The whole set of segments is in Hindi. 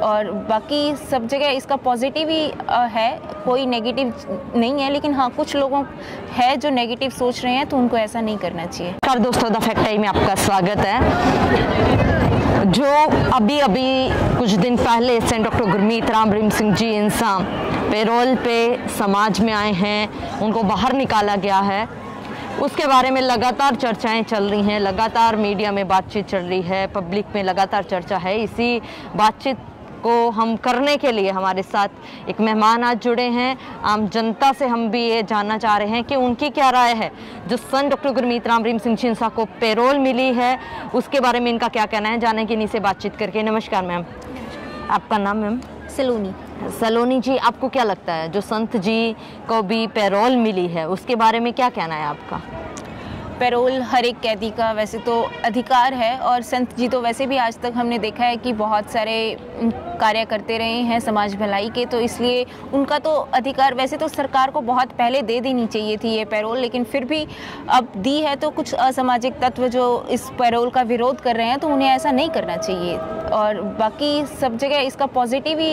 और बाकी सब जगह इसका पॉजिटिव ही है, कोई नेगेटिव नहीं है। लेकिन हाँ, कुछ लोगों है जो नेगेटिव सोच रहे हैं, तो उनको ऐसा नहीं करना चाहिए। नमस्कार दोस्तों, द फैक्ट टाइम में आपका स्वागत है। जो अभी कुछ दिन पहले सेंट डॉक्टर गुरमीत राम रहीम सिंह जी इंसान पेरोल पे समाज में आए हैं, उनको बाहर निकाला गया है, उसके बारे में लगातार चर्चाएं चल रही हैं, लगातार मीडिया में बातचीत चल रही है, पब्लिक में लगातार चर्चा है। इसी बातचीत को हम करने के लिए हमारे साथ एक मेहमान आज जुड़े हैं। आम जनता से हम भी ये जानना चाह रहे हैं कि उनकी क्या राय है जो संत डॉक्टर गुरमीत राम रहीम सिंह इंसान को पेरोल मिली है, उसके बारे में इनका क्या कहना है, जाने की इन्हीं से बातचीत करके। नमस्कार मैम, आपका नाम मैम? सलोनी। सलोनी जी, आपको क्या लगता है जो संत जी को भी पेरोल मिली है, उसके बारे में क्या कहना है आपका? पेरोल हर एक कैदी का वैसे तो अधिकार है, और संत जी तो वैसे भी आज तक हमने देखा है कि बहुत सारे कार्य करते रहे हैं समाज भलाई के, तो इसलिए उनका तो अधिकार वैसे तो सरकार को बहुत पहले दे देनी चाहिए थी ये पेरोल, लेकिन फिर भी अब दी है तो कुछ असामाजिक तत्व जो इस पेरोल का विरोध कर रहे हैं, तो उन्हें ऐसा नहीं करना चाहिए। और बाकी सब जगह इसका पॉजिटिव ही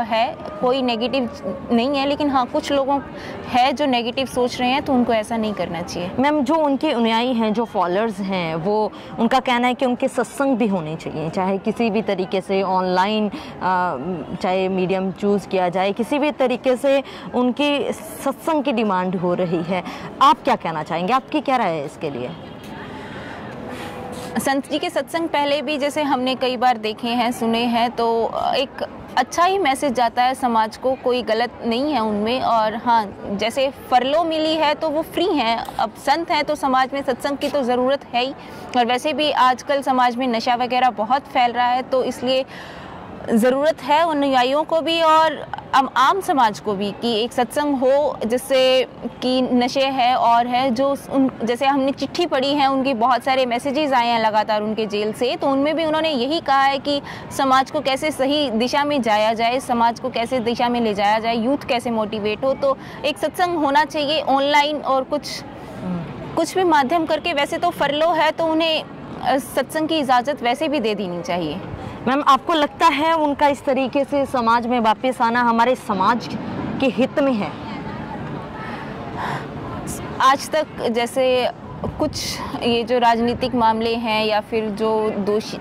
है, कोई नेगेटिव नहीं है। लेकिन हाँ, कुछ लोगों है जो नेगेटिव सोच रहे हैं, तो उनको ऐसा नहीं करना चाहिए। मैम, जो उनके अनुयायी हैं, जो फॉलोअर्स हैं, वो उनका कहना है कि उनके सत्संग भी होने चाहिए, चाहे किसी भी तरीके से ऑनलाइन, चाहे मीडियम चूज़ किया जाए, किसी भी तरीके से उनकी सत्संग की डिमांड हो रही है। आप क्या कहना चाहेंगे, आपकी क्या राय है इसके लिए? संत जी के सत्संग पहले भी जैसे हमने कई बार देखे हैं, सुने हैं, तो एक अच्छा ही मैसेज जाता है समाज को, कोई गलत नहीं है उनमें। और हाँ, जैसे फरलो मिली है तो वो फ्री हैं, अब संत हैं तो समाज में सत्संग की तो ज़रूरत है ही। और वैसे भी आजकल समाज में नशा वगैरह बहुत फैल रहा है, तो इसलिए ज़रूरत है अनुयायियों को भी और आम समाज को भी कि एक सत्संग हो, जिससे कि नशे है और है जो जैसे हमने चिट्ठी पढ़ी है, उनकी बहुत सारे मैसेजेस आए हैं लगातार उनके जेल से, तो उनमें भी उन्होंने यही कहा है कि समाज को कैसे सही दिशा में जाया जाए, समाज को कैसे दिशा में ले जाया जाए, यूथ कैसे मोटिवेट हो। तो एक सत्संग होना चाहिए ऑनलाइन और कुछ भी माध्यम करके। वैसे तो फरलो है तो उन्हें सत्संग की इजाज़त वैसे भी दे देनी चाहिए। मैम, आपको लगता है उनका इस तरीके से समाज में वापस आना हमारे समाज के हित में है? आज तक जैसे कुछ ये जो राजनीतिक मामले हैं या फिर जो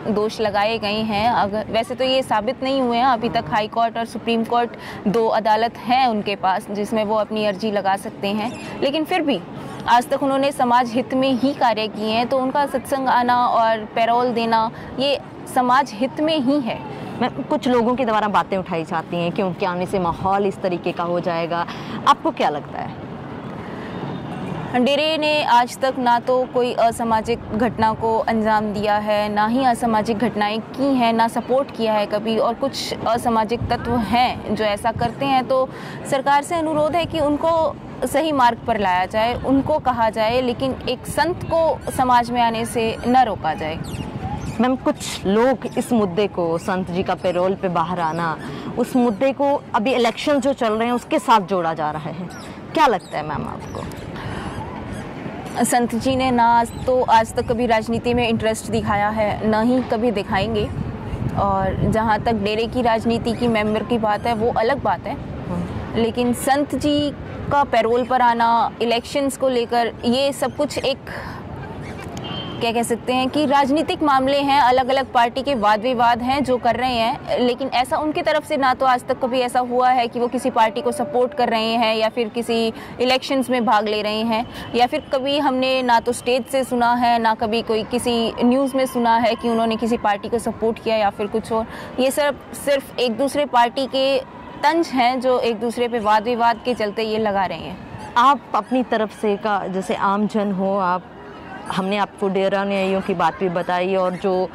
दोष लगाए गए हैं, अगर वैसे तो ये साबित नहीं हुए हैं अभी तक। हाई कोर्ट और सुप्रीम कोर्ट, दो अदालत हैं उनके पास जिसमें वो अपनी अर्जी लगा सकते हैं, लेकिन फिर भी आज तक उन्होंने समाज हित में ही कार्य किए हैं, तो उनका सत्संग आना और पेरोल देना ये समाज हित में ही है। कुछ लोगों के द्वारा बातें उठाई जाती हैं कि उनके आने से माहौल इस तरीके का हो जाएगा, आपको क्या लगता है? डेरे ने आज तक ना तो कोई असामाजिक घटना को अंजाम दिया है, ना ही असामाजिक घटनाएं की हैं, ना सपोर्ट किया है कभी। और कुछ असामाजिक तत्व हैं जो ऐसा करते हैं, तो सरकार से अनुरोध है कि उनको सही मार्ग पर लाया जाए, उनको कहा जाए, लेकिन एक संत को समाज में आने से न रोका जाए। मैम, कुछ लोग इस मुद्दे को, संत जी का पेरोल पे बाहर आना, उस मुद्दे को अभी इलेक्शन जो चल रहे हैं उसके साथ जोड़ा जा रहा है, क्या लगता है मैम आपको? संत जी ने ना आज तक कभी राजनीति में इंटरेस्ट दिखाया है, ना ही कभी दिखाएंगे। और जहाँ तक डेरे की राजनीति की मेंबर की बात है, वो अलग बात है, लेकिन संत जी का पेरोल पर आना, इलेक्शंस को लेकर, ये सब कुछ एक क्या कह सकते हैं कि राजनीतिक मामले हैं, अलग अलग पार्टी के वाद विवाद हैं जो कर रहे हैं। लेकिन ऐसा उनकी तरफ से ना तो आज तक कभी ऐसा हुआ है कि वो किसी पार्टी को सपोर्ट कर रहे हैं या फिर किसी इलेक्शंस में भाग ले रहे हैं, या फिर कभी हमने ना तो स्टेज से सुना है, ना कभी कोई किसी न्यूज़ में सुना है कि उन्होंने किसी पार्टी को सपोर्ट किया या फिर कुछ और। ये सिर्फ एक दूसरे पार्टी के तंज हैं जो एक दूसरे पे वाद विवाद के चलते ये लगा रहे हैं। आप अपनी तरफ से का जैसे आम जन हो, हमने आपको डेरा न्यायियों की बात भी बताई, और जो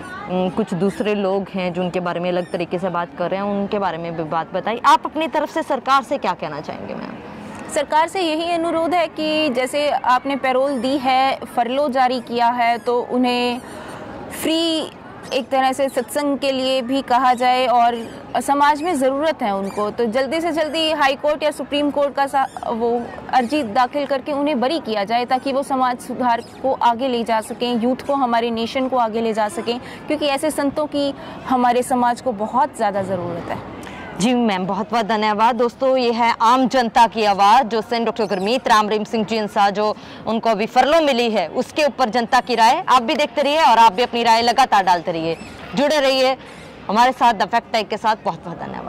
कुछ दूसरे लोग हैं जो उनके बारे में अलग तरीके से बात कर रहे हैं, उनके बारे में भी बात बताई। आप अपनी तरफ से सरकार से क्या कहना चाहेंगे मैम? सरकार से यही अनुरोध है कि जैसे आपने पेरोल दी है, फरलो जारी किया है, तो उन्हें फ्री एक तरह से सत्संग के लिए भी कहा जाए, और समाज में ज़रूरत है उनको, तो जल्दी से जल्दी हाई कोर्ट या सुप्रीम कोर्ट का वो अर्जी दाखिल करके उन्हें बरी किया जाए, ताकि वो समाज सुधार को आगे ले जा सकें, यूथ को, हमारे नेशन को आगे ले जा सकें, क्योंकि ऐसे संतों की हमारे समाज को बहुत ज़्यादा ज़रूरत है। जी मैम, बहुत बहुत धन्यवाद। दोस्तों, ये है आम जनता की आवाज़, जो सेंट डॉक्टर गुरमीत राम रहीम सिंह जी इंसा जो उनको अभी फरलो मिली है, उसके ऊपर जनता की राय। आप भी देखते रहिए और आप भी अपनी राय लगातार डालते रहिए, जुड़े रहिए हमारे साथ द फैक्ट टाइक के साथ। बहुत बहुत धन्यवाद।